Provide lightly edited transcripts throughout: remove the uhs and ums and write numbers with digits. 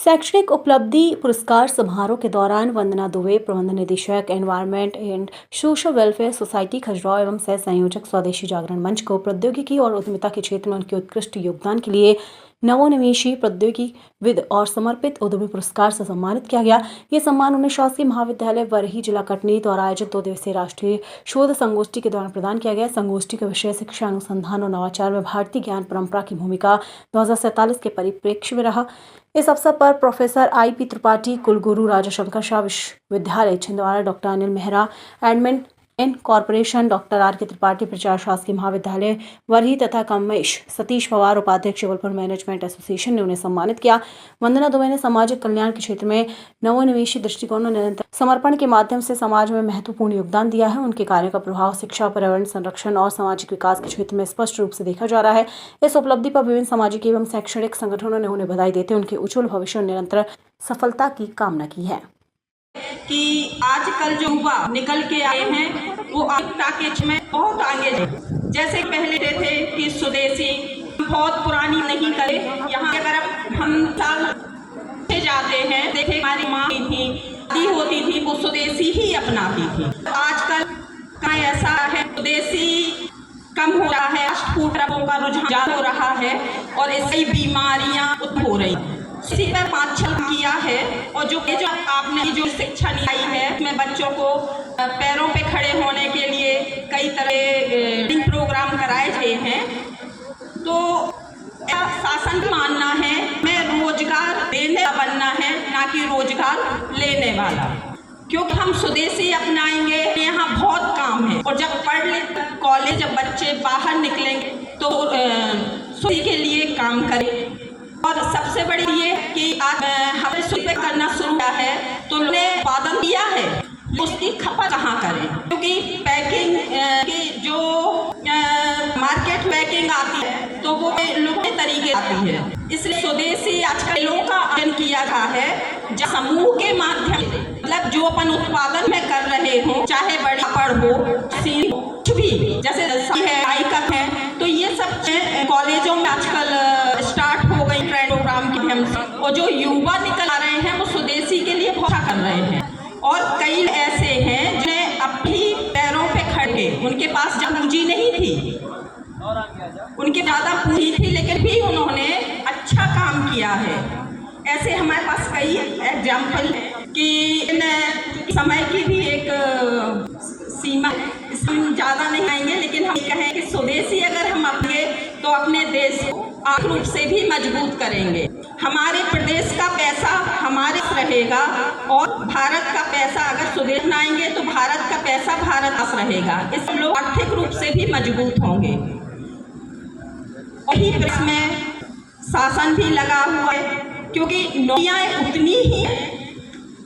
शैक्षणिक उपलब्धि पुरस्कार समारोह के दौरान वंदना दुबे, प्रबंध निदेशक environment and social welfare society Khajuraho एवं सह संयोजक स्वदेशी जागरण मंच को प्रौद्योगिकी और उद्यमिता के क्षेत्र में उनके उत्कृष्ट योगदान के लिए नवोन्मेषी प्रौद्योगिकीविद और समर्पित उद्यमी पुरस्कार से सम्मानित किया गया। ये सम्मान उन्हें शासकीय महाविद्यालय वरही जिला कटनी द्वारा आयोजित 2 दिवसीय राष्ट्रीय शोध संगोष्ठी के दौरान प्रदान किया गया। संगोष्ठी का विषय शिक्षा अनुसंधान और नवाचार में भारतीय ज्ञान परंपरा की भूमिका 2047 के परिप्रेक्ष्य में रहा। इस अवसर पर प्रोफेसर IP त्रिपाठी, कुलगुरु राजा शंकर शाह विश्वविद्यालय छिंदवाड़ा, डॉक्टर अनिल मेहरा, एडमिन इन कॉर्पोरेशन, डॉक्टर RK त्रिपाठी, प्रचार शासकीय महाविद्यालय वरही तथा कमलेश सतीश पवार, उपाध्यक्ष जबलपुर मैनेजमेंट एसोसिएशन ने उन्हें सम्मानित किया। वंदना दुबे ने सामाजिक कल्याण के क्षेत्र में नवोन्मेषी दृष्टिकोण और निरंतर समर्पण के माध्यम से समाज में महत्वपूर्ण योगदान दिया है। उनके कार्य का प्रभाव शिक्षा, पर्यावरण संरक्षण और सामाजिक विकास के क्षेत्र में स्पष्ट रूप से देखा जा रहा है। इस उपलब्धि पर विभिन्न सामाजिक एवं शैक्षणिक संगठनों ने उन्हें बधाई देते उनके उज्जवल भविष्य और निरंतर सफलता की कामना की है। कि आजकल जो युवा निकल के आए हैं वो आधुनिकता के में बहुत आगे हैं। जैसे पहले थे कि स्वदेशी बहुत पुरानी नहीं करे, यहाँ अगर हम साल से जाते हैं देखे हमारी माँ थी दी होती थी वो स्वदेशी ही अपनाती थी। आजकल का ऐसा है स्वदेशी कम हो रहा है, फास्ट फूड का रुझान हो रहा है और ऐसी बीमारियां उत्पन्न हो रही। इसी पर 5 साल किया है और जो आपने जो शिक्षा दी है उसमें बच्चों को पैरों पे खड़े होने के लिए कई तरह प्रोग्राम कराए गए हैं। तो शासन का मानना है मैं रोजगार देने बनना है, ना कि रोजगार लेने वाला, क्योंकि हम स्वदेशी अपनाएंगे यहाँ बहुत काम है। और जब पढ़ ले कॉलेज जब बच्चे बाहर निकलेंगे तो स्वदेशी के लिए काम करें। और सबसे बड़ी ये कि आज हमें स्वीकार करना शुरू किया है तो उन्होंने उत्पादन किया है, उसकी खपत कहाँ करें, क्योंकि पैकिंग की जो मार्केट पैकिंग आती है तो वो लुप्त तरीके आती है। इसलिए स्वदेशी आजकल लोगों का आयोजन किया गया है जो समूह के माध्यम से, मतलब जो अपन उत्पादन में कर रहे हो, चाहे बड़ी पढ़ हो, कुछ भी जैसे है आइकन है, तो ये सब कॉलेजों में आजकल स्टार्ट हो गई प्रोग्राम के माध्यम से। और जो युवा निकल आ रहे हैं वो स्वदेशी के लिए बहुत कर रहे हैं। और कई ऐसे हैं जिन्हें अपनी पैरों पे खड़े, उनके पास पूंजी नहीं थी, उनके ज़्यादा पूंजी थी लेकिन भी उन्होंने अच्छा काम किया है। ऐसे हमारे पास कई एग्जाम्पल कि समय की भी एक सीमा, इसमें ज़्यादा नहीं आएंगे, लेकिन हम कहें कि स्वदेशी अगर हम अपने तो अपने देश को आर्थिक रूप से भी मजबूत करेंगे। हमारे प्रदेश का पैसा हमारे रहेगा और भारत का पैसा अगर स्वदेश बनाएंगे तो भारत का पैसा भारत पास रहेगा। इससे लोग आर्थिक रूप से भी मजबूत होंगे। वही में शासन भी लगा हुआ है, क्योंकि नौकरियाँ उतनी ही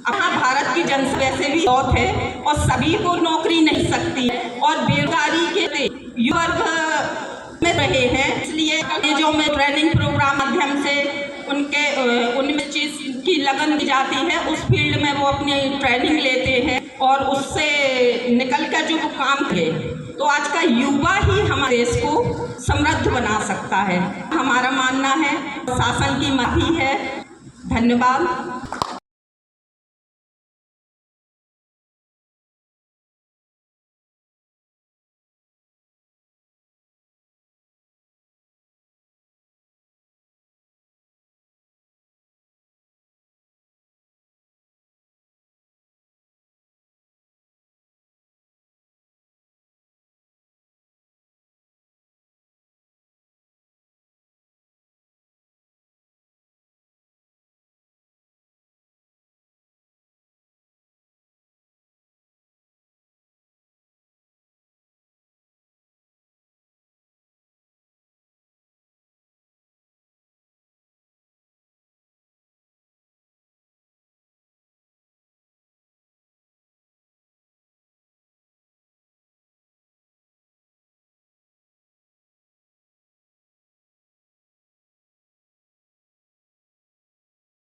अपना भारत की जनसंख्या वैसे भी बहुत है और सभी को नौकरी नहीं सकती है और बेरोजगारी के युवा वर्ग में रहे हैं। इसलिए कॉलेजों में ट्रेनिंग प्रोग्राम माध्यम से उनमें चीज़ की लगन दी जाती है, उस फील्ड में वो अपनी ट्रेनिंग लेते हैं और उससे निकल कर जो वो काम करें, तो आज का युवा ही हमारे देश को समृद्ध बना सकता है, हमारा मानना है। शासन की मदद है। धन्यवाद।